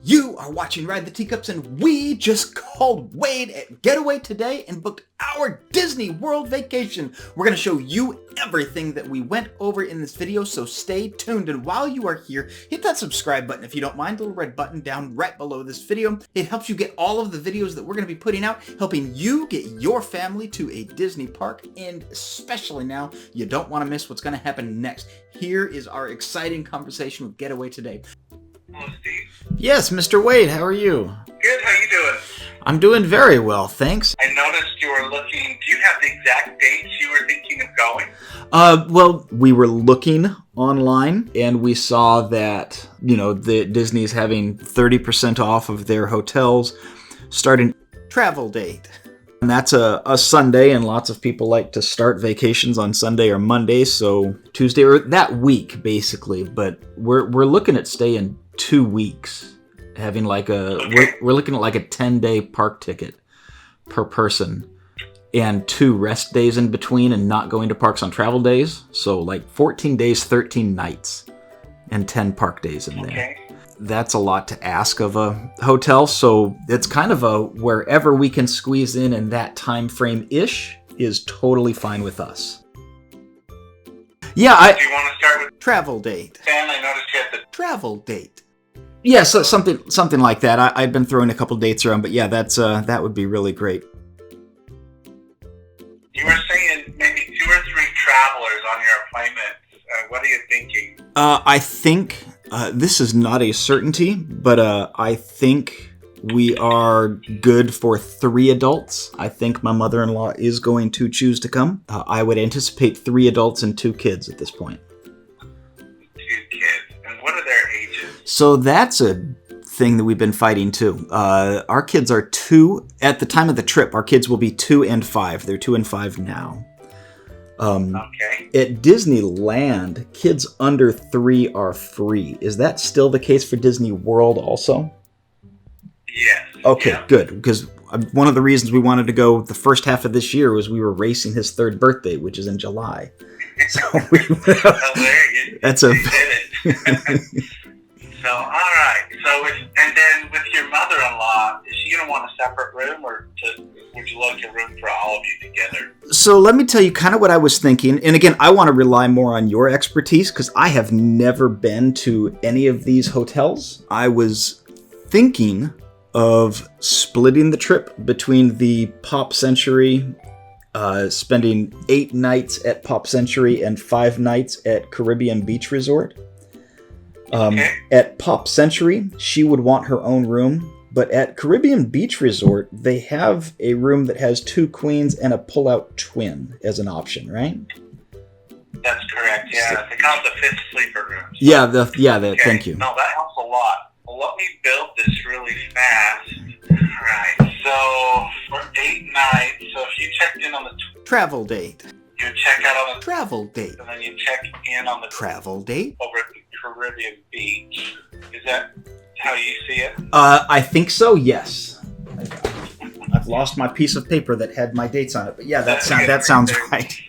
You are watching Ride the Teacups, and we just called Wade at Getaway today and booked our Disney World vacation. We're going to show you everything that we went over in this video, so stay tuned. And while you are here, hit that subscribe button if you don't mind, the little red button down right below this video. It helps you get all of the videos that we're going to be putting out, helping you get your family to a Disney park, and especially now, you don't want to miss what's going to happen next. Here is our exciting conversation with Getaway today. Hello, Steve. Yes, Mr. Wade, how are you? Good, how you doing? I'm doing very well, thanks. I noticed you were looking, do you have the exact dates you were thinking of going? Well, we were looking online and we saw that, the Disney's having 30% off of their hotels starting travel date. And that's a Sunday, and lots of people like to start vacations on Sunday or Monday, so Tuesday or that week basically. But we're looking at staying 2 weeks, having we're looking at like a 10-day park ticket per person and 2 rest days in between, and not going to parks on travel days. So like 14 days, 13 nights, and 10 park days in there. Okay. That's a lot to ask of a hotel, so it's kind of a wherever we can squeeze in that time frame-ish is totally fine with us. Yeah, Do you want to start with travel date. Dan? I noticed you had the Travel date. Yeah, so something like that. I've been throwing a couple dates around, but yeah, that would be really great. You were saying maybe 2 or 3 travelers on your appointments. What are you thinking? I think this is not a certainty, but I think we are good for 3 adults. I think my mother-in-law is going to choose to come. I would anticipate 3 adults and 2 kids at this point. 2 kids. And what are their ages? So that's a thing that we've been fighting too. Our kids are 2 at the time of the trip. Our kids will be 2 and 5. They're 2 and 5 now. Okay. At Disneyland, kids under 3 are free. Is that still the case for Disney World also? Yes. Okay, Yeah. good. Because one of the reasons we wanted to go the first half of this year was we were racing his 3rd birthday, which is in July. So that's a. You did it. So, all right. So, and then with your mother-in-law, is she going to want a separate room, or would you like a room for all of you together? So let me tell you kind of what I was thinking. And again, I want to rely more on your expertise because I have never been to any of these hotels. I was thinking of splitting the trip between the Pop Century, spending 8 nights at Pop Century and 5 nights at Caribbean Beach Resort. Okay. At Pop Century, she would want her own room, but at Caribbean Beach Resort, they have a room that has 2 queens and a pull-out twin as an option, right? That's correct, yeah. They call it the 5th sleeper room. Yeah, Okay. thank you. No, that helps a lot. Well, let me build this really fast. All right, so for 8 nights, so if you checked in on the Travel date. you check out on the Travel date. and then you check in on the Travel date? over at the Caribbean Beach. Is that how you see it? I think so, yes. I've lost my piece of paper that had my dates on it, but yeah, that sounds right.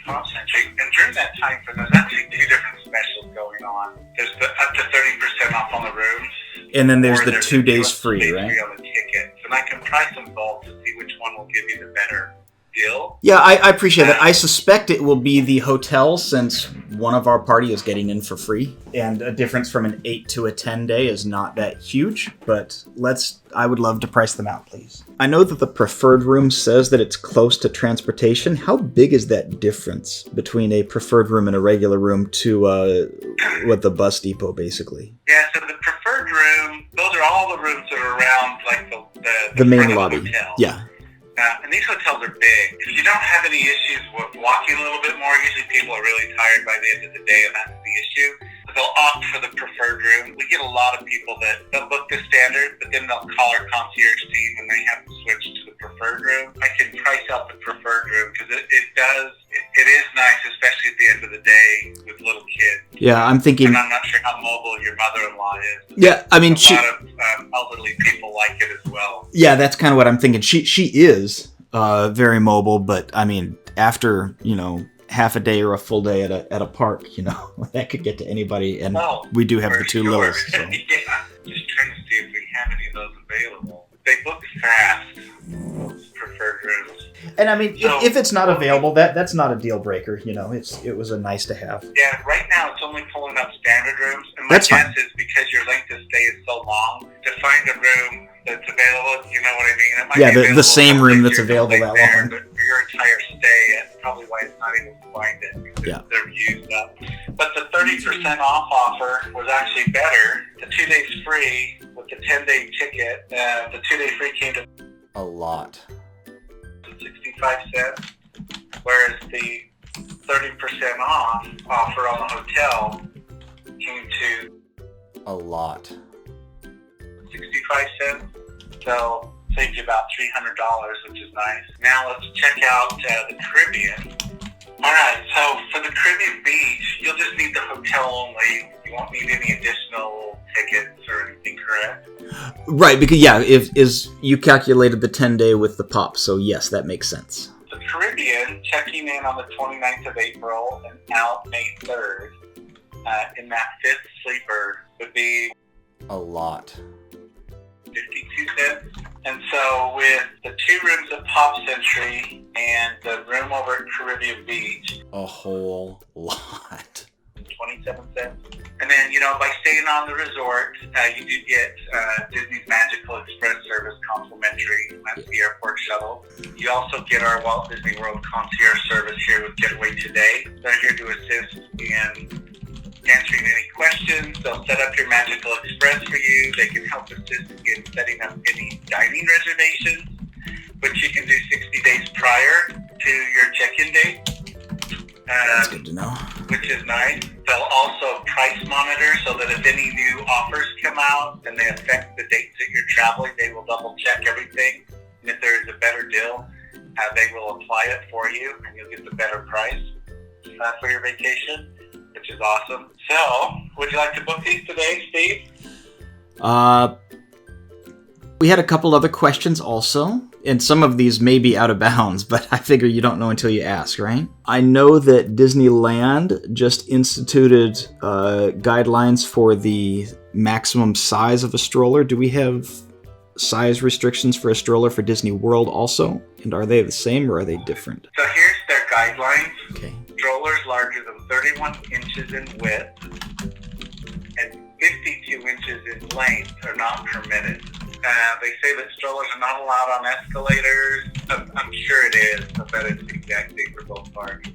Concentrate. And during that time frame, there's actually 2 different specials going on. There's the up to 30% off on the rooms. And then there's or the 2 days 2 free, days right? free on the tickets. And I can price them both to see which one will give you the better deal. Yeah, I appreciate that. I suspect it will be the hotel since one of our party is getting in for free. And a difference from an 8 to a 10 day is not that huge, but I would love to price them out, please. I know that the preferred room says that it's close to transportation. How big is that difference between a preferred room and a regular room to the bus depot, basically? Yeah, so the preferred room, those are all the rooms that are around like The main front of lobby. the hotel. Yeah. And these hotels are big. If you don't have any issues with walking a little bit more, usually people are really tired by the end of the day, and that's the issue. They'll opt for the preferred room. We get a lot of people that they'll book the standard, but then they'll call our concierge team and they have to switch to the preferred room. I can price out the preferred room because it is nice, especially at the end of the day with little kids. Yeah, I'm thinking. And I'm not sure how mobile your mother-in-law is. Yeah, I mean, a lot of elderly people like it as well. Yeah, that's kind of what I'm thinking. She is very mobile, but I mean, after half a day or a full day at a park, that could get to anybody. And we do have the 2 littles. So. Yeah, just trying to see if we they book fast, preferred rooms. And I mean, So- if it's not available, that's not a deal breaker. You know, it was a nice to have. Yeah, right now it's only pulling up standard rooms, and my That's guess fine. is because your length of stay is so long, to find a room that's available, you know what I mean? It might Yeah, be the available same room that's you're available gonna that stay there, long. But for your entire stay, that's probably why it's not able to find it, because Yeah. they're used up. But the 30% off offer was actually better. The 2 days free with the 10-day ticket, the 2-day free came to A lot. 65 cents, whereas the 30% off offer on the hotel came to A lot. 65 cents. So saved you about $300, which is nice. Now let's check out the Caribbean. All right, so for the Caribbean beach, you'll just need the hotel only. You won't need any additional tickets or anything, correct? Right, because if you calculated the 10-day with the pop, so yes, that makes sense. The Caribbean, checking in on the 29th of April and out May 3rd, in that fifth sleeper would be A lot. 52 cents. And so with the 2 rooms at Pop Century and the room over at Caribbean Beach, A whole lot. 27 cents. And then, by staying on the resort, you do get Disney's Magical Express service complimentary. That's the airport shuttle. You also get our Walt Disney World Concierge Service here with Getaway Today. They're here to assist in answering any questions. They'll set up your Magical Express for you. They can help assist in setting up any dining reservations, which you can do 60 days prior to your check-in date. That's good to know. Which is nice. They'll also price monitor so that if any new offers come out and they affect the dates that you're traveling, they will double check everything. And if there is a better deal, they will apply it for you and you'll get the better price for your vacation, which is awesome. So, would you like to book these today, Steve? We had a couple other questions also, and some of these may be out of bounds, but I figure you don't know until you ask, right? I know that Disneyland just instituted guidelines for the maximum size of a stroller. Do we have size restrictions for a stroller for Disney World also? And are they the same or are they different? So here's their guidelines. Okay. Strollers larger than 31 inches in width and 52 inches in length are not permitted. They say that strollers are not allowed on escalators. I'm sure it is, but that is the exact thing for both parks.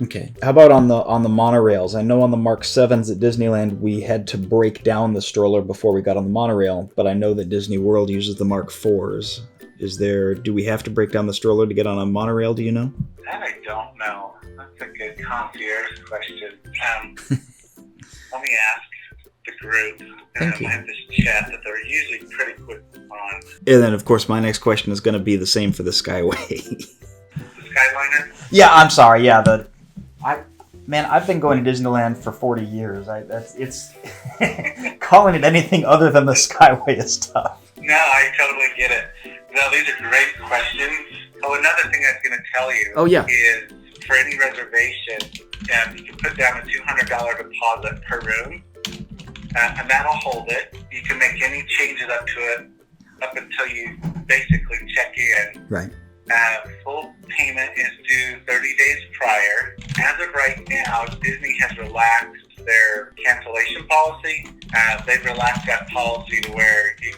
Okay. How about on the monorails? I know on the Mark 7s at Disneyland we had to break down the stroller before we got on the monorail, but I know that Disney World uses the Mark 4s. Do we have to break down the stroller to get on a monorail, do you know? That I don't know. That's a good concierge question. Let me ask the group. Thank you. I have this chat that they're usually pretty quick on. And then, of course, my next question is going to be the same for the Skyway. The Skyliner? Yeah, I'm sorry. Yeah, I've been going to Disneyland for 40 years. It's calling it anything other than the Skyway is tough. No, I totally get it. No, these are great questions. Oh, another thing I was going to tell you is for any reservation, you can put down a $200 deposit per room, and that'll hold it. You can make any changes up to it up until you basically check in. Right. Full payment is due 30 days prior. As of right now, Disney has relaxed their cancellation policy. They've relaxed that policy to where you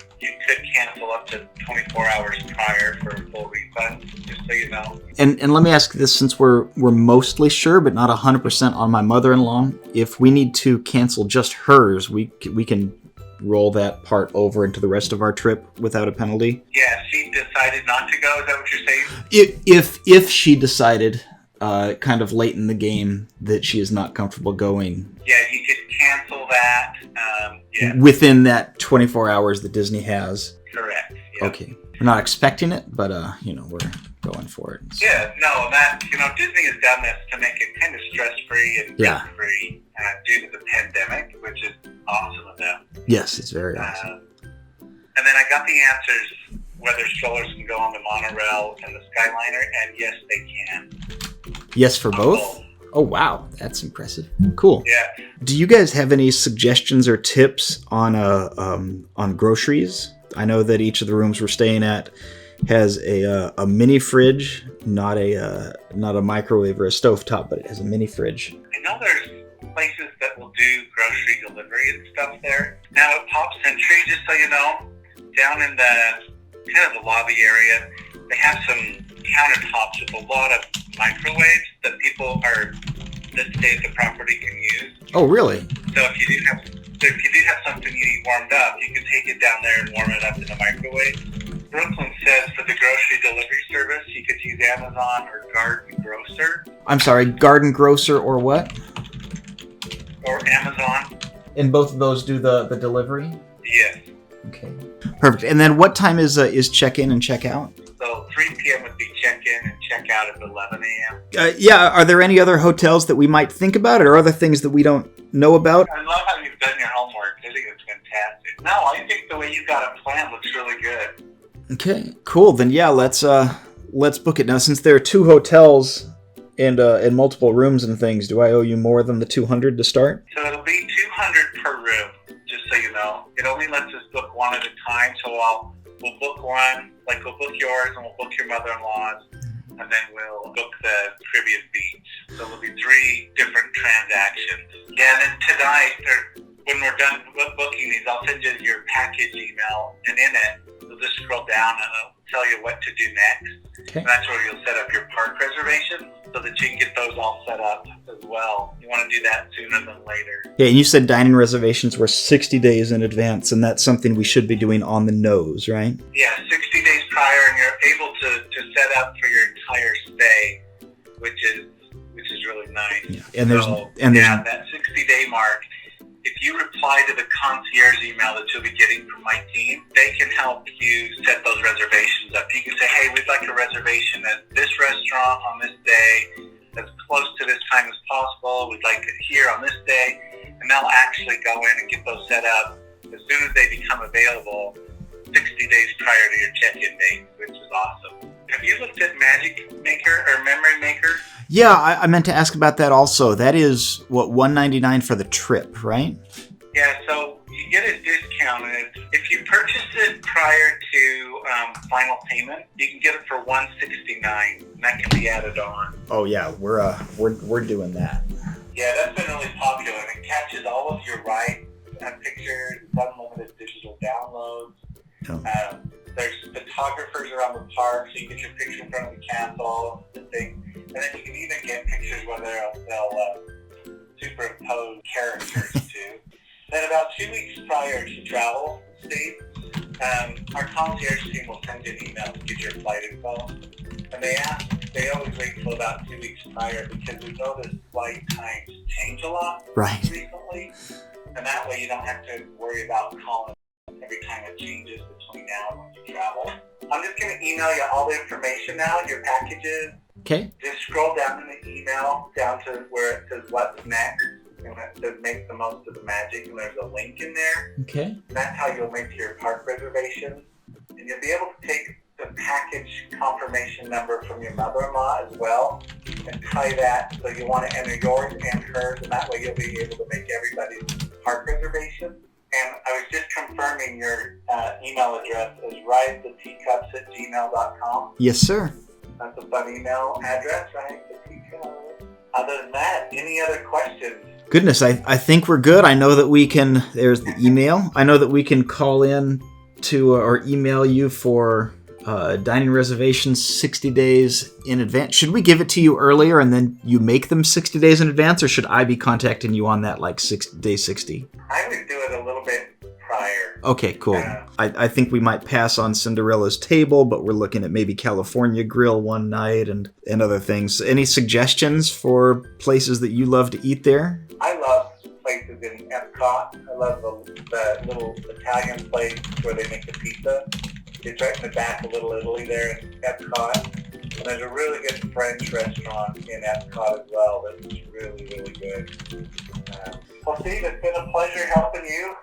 could cancel up to 24 hours prior for a full refund, just so you know. And let me ask this, since we're mostly sure, but not 100% on my mother-in-law, if we need to cancel just hers, we can roll that part over into the rest of our trip without a penalty? Yeah, she decided not to go, is that what you're saying? If she decided kind of late in the game that she is not comfortable going. Yeah, you could cancel that. Within that 24 hours that Disney has. Correct. Yeah. Okay. We're not expecting it, but we're going for it. So. Yeah, no, Disney has done this to make it kind of stress-free and risk-free due to the pandemic, which is awesome of them. Yes, it's very awesome. And then I got the answers whether strollers can go on the monorail and the Skyliner, and yes, they can. Yes, for both? Oh, wow. That's impressive. Cool. Yeah. Do you guys have any suggestions or tips on groceries? I know that each of the rooms we're staying at has a mini fridge, not a microwave or a stovetop, but it has a mini fridge. I know there's places that will do grocery delivery and stuff there. Now at Pop Century, just so you know, down in the kind of the lobby area, they have some countertops with a lot of microwaves that that stay at the property can use. Oh, really? So if you do have something you need warmed up, you can take it down there and warm it up in the microwave. Brooklyn says for the grocery delivery service, you could use Amazon or Garden Grocer. I'm sorry, Garden Grocer or what? Or Amazon. And both of those do the delivery? Yes. Okay. Perfect. And then what time is check-in and check-out? So 3 p.m. would be check-in and check-out at 11 a.m. Yeah, are there any other hotels that we might think about or other things that we don't know about? I love how you've done your homework. I think it's fantastic. No, I think the way you've got it planned looks really good. Okay, cool. Then yeah, let's book it. Now, since there are 2 hotels and multiple rooms and things, do I owe you more than the $200 to start? So it'll be $200 per room, just so you know. It only lets us book one at a time, so we'll book one, like we'll book yours and we'll book your mother-in-law's, and then we'll book the Caribbean beach. So there'll be 3 different transactions. Yeah, and then tonight, when we're done booking these, I'll send you your package email, and in it, you'll just scroll down and it'll tell you what to do next. Okay. And that's where you'll set up your park reservations so that you can get those all set up as well. You want to do that sooner than later. Yeah, and you said dining reservations were 60 days in advance, and that's something we should be doing on the nose, right? Yeah, 60 days prior, and you're able to set up for your entire stay, which is really nice. Yeah. And there's that 60-day mark. If you reply to the concierge email that you'll be getting from my team, they can help you set those reservations up. You can say, hey, we'd like a reservation at this restaurant on this day, as close to this time as possible. We'd like it here on this day. And they'll actually go in and get those set up as soon as they become available 60 days prior to your check-in date, which is awesome. Have you looked at Magic Maker or Memory Maker? Yeah, I meant to ask about that also. That is, what, $199 for the trip, right? Yeah, so you get a discount. And if you purchase it prior to final payment, you can get it for $169, and that can be added on. Oh yeah, we're doing that. Yeah, that's been really popular, and it catches all of your rides and pictures, unlimited digital downloads. Oh. There's photographers around the park, so you get your picture in front of the castle and things. And then you can even get pictures where they'll superimpose characters too. Then about 2 weeks prior to travel, Steve, our concierge team will send you an email to get your flight info. And they always wait till about 2 weeks prior because we noticed flight times change a lot recently. And that way you don't have to worry about calling every time it changes between now and when you travel. I'm just going to email you all the information now, your packages. Okay. Just scroll down in the email down to where it says what's next, and it says make the most of the magic, and there's a link in there. Okay. And that's how you'll make your park reservation. And you'll be able to take the package confirmation number from your mother-in-law as well and tie that, so you want to enter yours and hers, and that way you'll be able to make everybody's park reservation. And I was just confirming your email address is ridetheteacups@gmail.com. Yes, sir. That's a fun email address, right? The Teacups. Other than that, any other questions? Goodness, I think we're good. I know that we can, there's the email. I know that we can call in to or email you for dining reservations 60 days in advance. Should we give it to you earlier and then you make them 60 days in advance, or should I be contacting you on that, like day 60? I would do it a little bit prior. Okay, cool. I think we might pass on Cinderella's Table, but we're looking at maybe California Grill one night and other things. Any suggestions for places that you love to eat there? I love places in Epcot. I love the little Italian place where they make the pizza. It's right in the back of Little Italy there in Epcot. And there's a really good French restaurant in Epcot as well that's really, really good. Well, Steve, it's been a pleasure helping you.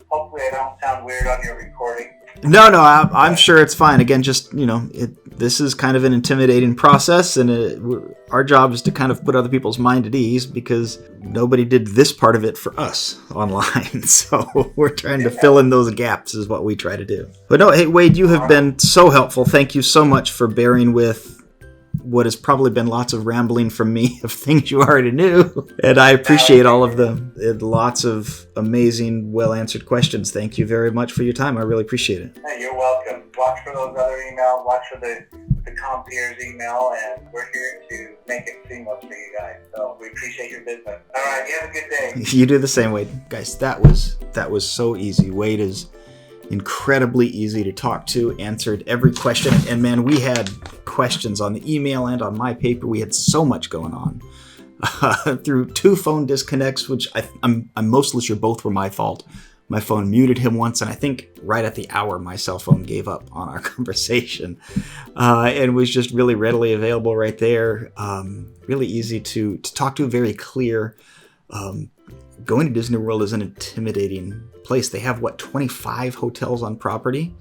Hopefully I don't sound weird on your recording. No, I'm sure it's fine. Again, just, this is kind of an intimidating process, and our job is to kind of put other people's mind at ease because nobody did this part of it for us online. So we're trying to fill in those gaps is what we try to do. But no, hey, Wade, you have been so helpful. Thank you so much for bearing with what has probably been lots of rambling from me of things you already knew. And I appreciate all of them. Lots of amazing, well-answered questions. Thank you very much for your time. I really appreciate it. Hey, you're welcome. Watch for those other emails. Watch for the concierge email, and we're here to make it seamless for you guys. So we appreciate your business. All right, you have a good day. You do the same, Wade. Guys, that was so easy. Wade is incredibly easy to talk to, answered every question. And man, we had questions on the email and on my paper. We had so much going on through 2 phone disconnects, which I'm mostly sure both were my fault. My phone muted him once, and I think right at the hour, my cell phone gave up on our conversation and was just really readily available right there. Really easy to talk to, very clear. Going to Disney World is an intimidating place. They have, 25 hotels on property?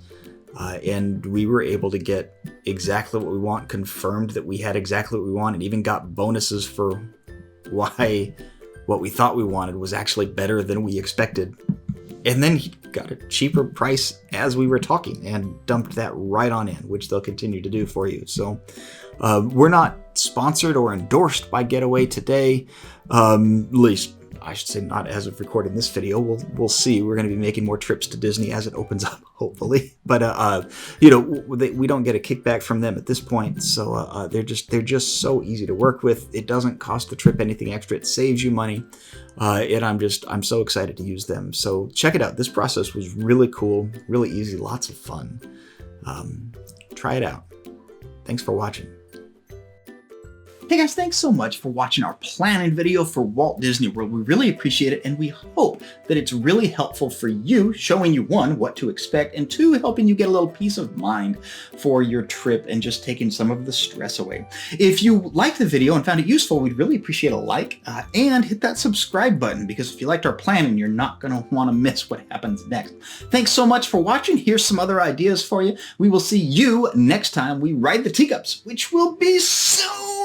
And we were able to get exactly what we want, confirmed that we had exactly what we want, and even got bonuses for why what we thought we wanted was actually better than we expected. And then he got a cheaper price as we were talking and dumped that right on in, which they'll continue to do for you. So we're not sponsored or endorsed by Getaway today, at least I should say not as of recording this video. We'll see. We're going to be making more trips to Disney as it opens up, hopefully. But we don't get a kickback from them at this point, so they're just so easy to work with. It doesn't cost the trip anything extra. It saves you money, and I'm so excited to use them. So check it out. This process was really cool, really easy, lots of fun. Try it out. Thanks for watching. Hey guys, thanks so much for watching our planning video for Walt Disney World. We really appreciate it, and we hope that it's really helpful for you, showing you 1, what to expect, and 2, helping you get a little peace of mind for your trip and just taking some of the stress away. If you liked the video and found it useful, we'd really appreciate a like and hit that subscribe button, because if you liked our planning, you're not going to want to miss what happens next. Thanks so much for watching. Here's some other ideas for you. We will see you next time we ride the Teacups, which will be soon.